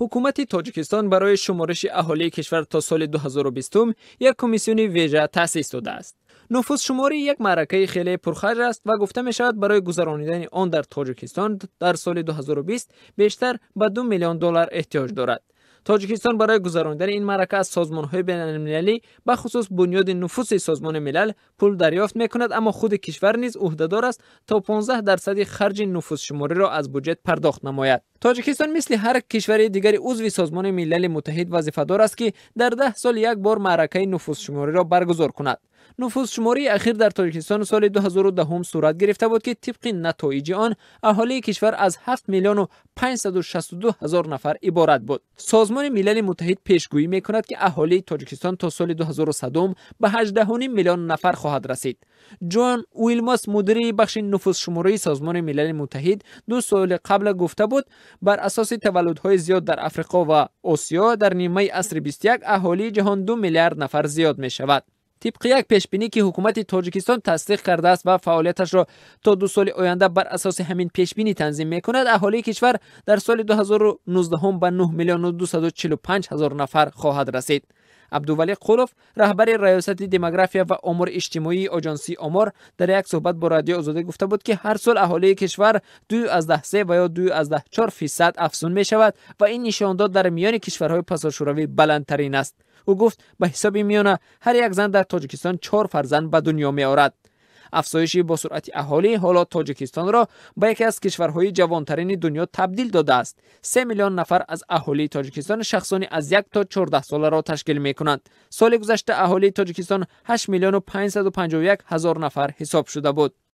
حکومت تاجیکستان برای شمارش اهالی کشور تا سال 2020 یک کمیسیونی ویژه تأسیس داده است. نفوس شماری یک معرکه خیلی پرخرج است و گفته می شود برای گذرانیدن آن در تاجیکستان در سال 2020 بیشتر به 2 میلیون دلار احتیاج دارد. تاجیکستان برای گذراندن این معرکه از سازمان‌های بین‌المللی به خصوص بنیاد نفوس سازمان ملل پول دریافت می‌کند، اما خود کشور نیز عهده‌دار است تا 15% خرج نفوس شماری را از بودجه پرداخت نماید. تاجیکستان مثل هر کشور دیگری عضو سازمان ملل متحد وظیفه‌دار است که در 10 سال یک بار معرکه نفوس شماری را برگزار کند. نفوس شماری اخیر در تاجیکستان سال 2010 صورت گرفته بود که طبق نتایج آن اهالی کشور از 7 میلیون و 562 هزار نفر عبارت بود. سازمان ملل متحد پیشگویی می‌کند که اهالی تاجیکستان تا سال 2100 به 18 میلیون نفر خواهد رسید. جان ویلماس مدیر بخش نفوس شماری سازمان ملل متحد 2 سال قبل گفته بود بر اساس تولدهای زیاد در افریقا و آسیا در نیمه عصر 21 اهالی جهان 2 میلیارد نفر زیاد می‌شود. طبق یک پیشبینی که حکومت تاجیکستان تصدیق کرده است و فعالیتش را تا 2 سال آینده بر اساس همین پیشبینی تنظیم می‌کند، اهالی کشور در سال 2019 به 9 میلیون و 245 هزار نفر خواهد رسید. عبدالولی قولوف رهبر ریاست دموگرافیا و امور اجتماعی آژانسی آمار در یک صحبت با رادیو آزادی گفته بود که هر سال اهالی کشور 2.3 و یا 2.4% افزون می شود و این نشانداد در میان کشورهای پساشوروی بلندترین است. او گفت به حساب میانه هر یک زن در تاجیکستان 4 فرزند به دنیا می آورد. افزایش با سرعت اهالی حالا تاجیکستان را به یکی از کشورهای جوانترین دنیا تبدیل داده است. 3 میلیون نفر از اهالی تاجیکستان شخصانی از 1 تا 14 ساله را تشکیل می کنند. سال گذشته اهالی تاجیکستان 8 میلیون و 551 هزار نفر حساب شده بود.